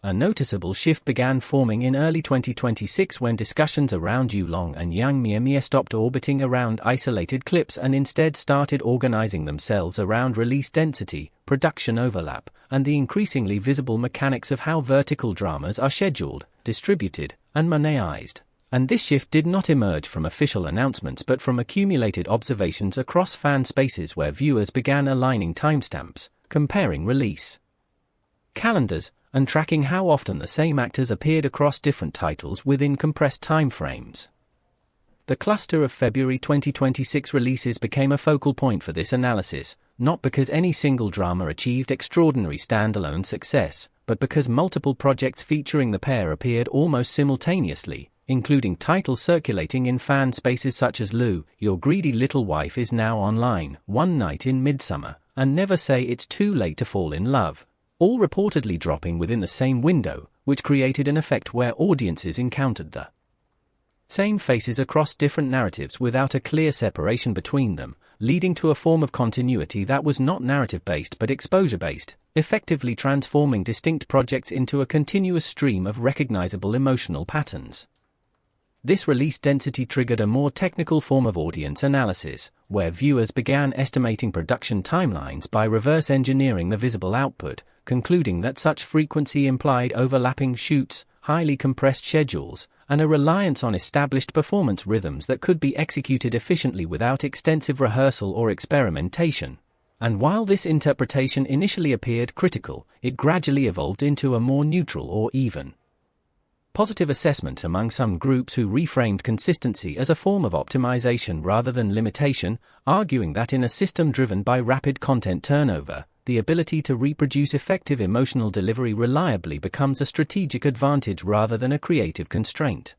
A noticeable shift began forming in early 2026 when discussions around Yulong and Mie Mie stopped orbiting around isolated clips and instead started organizing themselves around release density, production overlap, and the increasingly visible mechanics of how vertical dramas are scheduled, distributed, and monetized. And this shift did not emerge from official announcements but from accumulated observations across fan spaces where viewers began aligning timestamps, comparing release calendars, and tracking how often the same actors appeared across different titles within compressed timeframes. The cluster of February 2026 releases became a focal point for this analysis, not because any single drama achieved extraordinary standalone success, but because multiple projects featuring the pair appeared almost simultaneously, including titles circulating in fan spaces such as Lu, Your Greedy Little Wife Is Now Online, One Night in Midsummer, and Never Say It's Too Late to Fall in Love, all reportedly dropping within the same window, which created an effect where audiences encountered the same faces across different narratives without a clear separation between them, leading to a form of continuity that was not narrative-based but exposure-based, effectively transforming distinct projects into a continuous stream of recognizable emotional patterns. This release density triggered a more technical form of audience analysis, where viewers began estimating production timelines by reverse engineering the visible output, concluding that such frequency implied overlapping shoots, highly compressed schedules, and a reliance on established performance rhythms that could be executed efficiently without extensive rehearsal or experimentation. And while this interpretation initially appeared critical, it gradually evolved into a more neutral or even positive assessment among some groups who reframed consistency as a form of optimization rather than limitation, arguing that in a system driven by rapid content turnover, the ability to reproduce effective emotional delivery reliably becomes a strategic advantage rather than a creative constraint.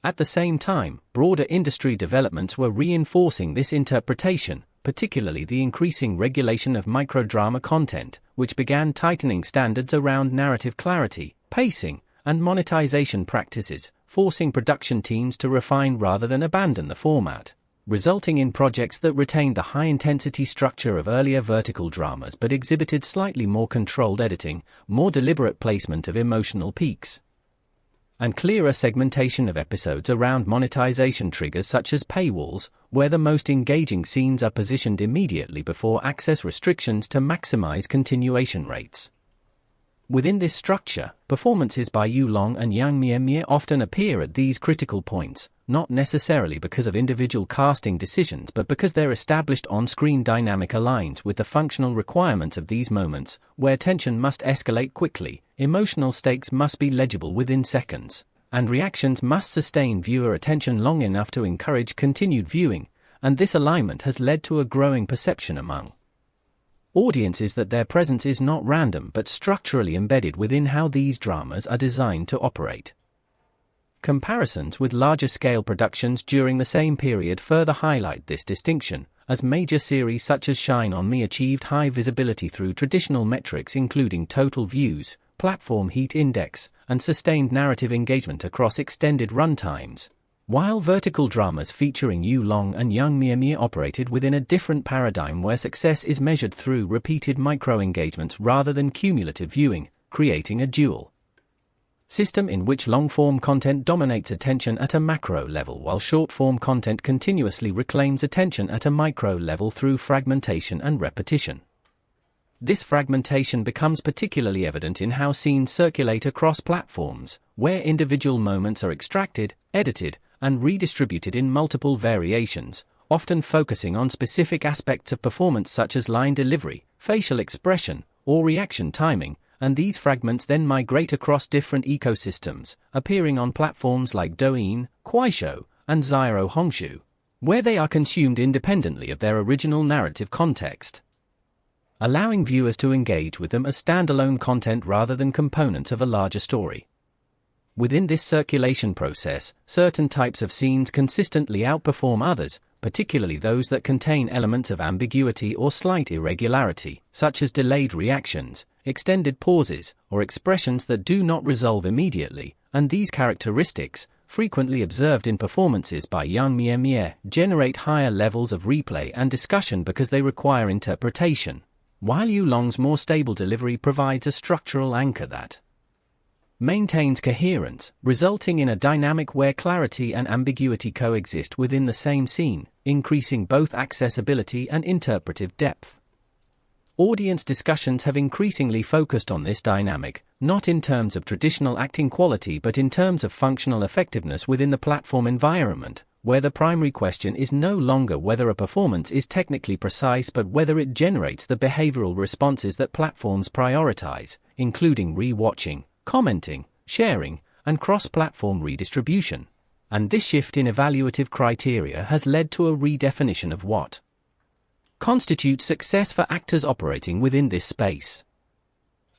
At the same time, broader industry developments were reinforcing this interpretation, particularly the increasing regulation of microdrama content, which began tightening standards around narrative clarity, pacing, and monetization practices, forcing production teams to refine rather than abandon the format, resulting in projects that retained the high-intensity structure of earlier vertical dramas but exhibited slightly more controlled editing, more deliberate placement of emotional peaks, and clearer segmentation of episodes around monetization triggers such as paywalls, where the most engaging scenes are positioned immediately before access restrictions to maximize continuation rates. Within this structure, performances by Yulong and Mie Mie often appear at these critical points, not necessarily because of individual casting decisions but because their established on-screen dynamic aligns with the functional requirements of these moments, where tension must escalate quickly, emotional stakes must be legible within seconds, and reactions must sustain viewer attention long enough to encourage continued viewing, and this alignment has led to a growing perception among audiences that their presence is not random but structurally embedded within how these dramas are designed to operate. Comparisons with larger-scale productions during the same period further highlight this distinction, as major series such as Shine on Me achieved high visibility through traditional metrics including total views, platform heat index, and sustained narrative engagement across extended runtimes, while vertical dramas featuring Yulong and Mie Mie operated within a different paradigm where success is measured through repeated micro-engagements rather than cumulative viewing, creating a dual system in which long-form content dominates attention at a macro level while short-form content continuously reclaims attention at a micro level through fragmentation and repetition. This fragmentation becomes particularly evident in how scenes circulate across platforms, where individual moments are extracted, edited, and redistributed in multiple variations, often focusing on specific aspects of performance such as line delivery, facial expression, or reaction timing, and these fragments then migrate across different ecosystems, appearing on platforms like Douyin, Kuaishou, and Ziro Hongshu, where they are consumed independently of their original narrative context, allowing viewers to engage with them as standalone content rather than components of a larger story. Within this circulation process, certain types of scenes consistently outperform others, particularly those that contain elements of ambiguity or slight irregularity, such as delayed reactions, extended pauses, or expressions that do not resolve immediately, and these characteristics, frequently observed in performances by Mie Mie, generate higher levels of replay and discussion because they require interpretation, while Yulong's more stable delivery provides a structural anchor that maintains coherence, resulting in a dynamic where clarity and ambiguity coexist within the same scene, increasing both accessibility and interpretive depth. Audience discussions have increasingly focused on this dynamic, not in terms of traditional acting quality but in terms of functional effectiveness within the platform environment, where the primary question is no longer whether a performance is technically precise but whether it generates the behavioral responses that platforms prioritize, including re-watching, commenting, sharing, and cross-platform redistribution. And this shift in evaluative criteria has led to a redefinition of what constitutes success for actors operating within this space.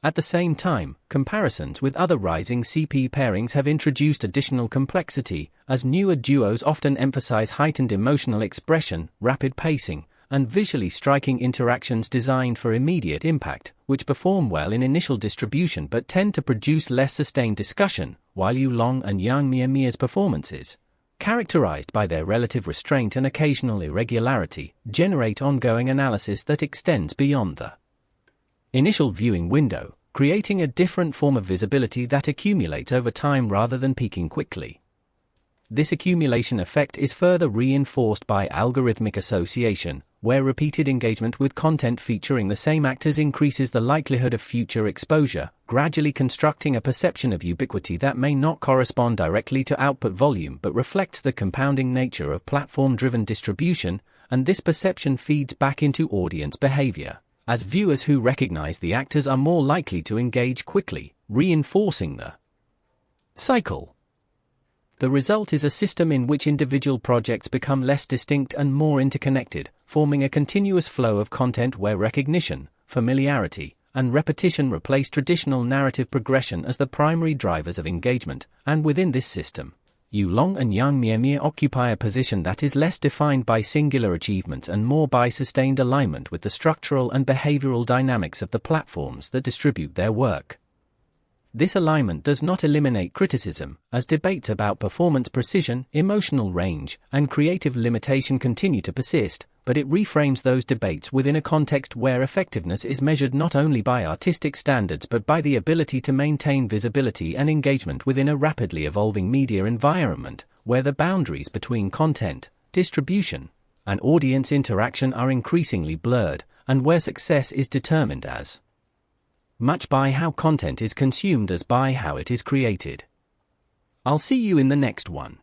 At the same time, comparisons with other rising CP pairings have introduced additional complexity, as newer duos often emphasize heightened emotional expression, rapid pacing, and visually striking interactions designed for immediate impact, which perform well in initial distribution but tend to produce less sustained discussion, while Yulong and Yang Mie Mie's performances, characterized by their relative restraint and occasional irregularity, generate ongoing analysis that extends beyond the initial viewing window, creating a different form of visibility that accumulates over time rather than peaking quickly. This accumulation effect is further reinforced by algorithmic association, where repeated engagement with content featuring the same actors increases the likelihood of future exposure, gradually constructing a perception of ubiquity that may not correspond directly to output volume but reflects the compounding nature of platform-driven distribution, and this perception feeds back into audience behavior, as viewers who recognize the actors are more likely to engage quickly, reinforcing the cycle. The result is a system in which individual projects become less distinct and more interconnected, forming a continuous flow of content where recognition, familiarity, and repetition replace traditional narrative progression as the primary drivers of engagement, and within this system, Yulong and Yang Mie Mie occupy a position that is less defined by singular achievements and more by sustained alignment with the structural and behavioral dynamics of the platforms that distribute their work. This alignment does not eliminate criticism, as debates about performance precision, emotional range, and creative limitation continue to persist, but it reframes those debates within a context where effectiveness is measured not only by artistic standards but by the ability to maintain visibility and engagement within a rapidly evolving media environment, where the boundaries between content, distribution, and audience interaction are increasingly blurred, and where success is determined as much by how content is consumed as by how it is created. I'll see you in the next one.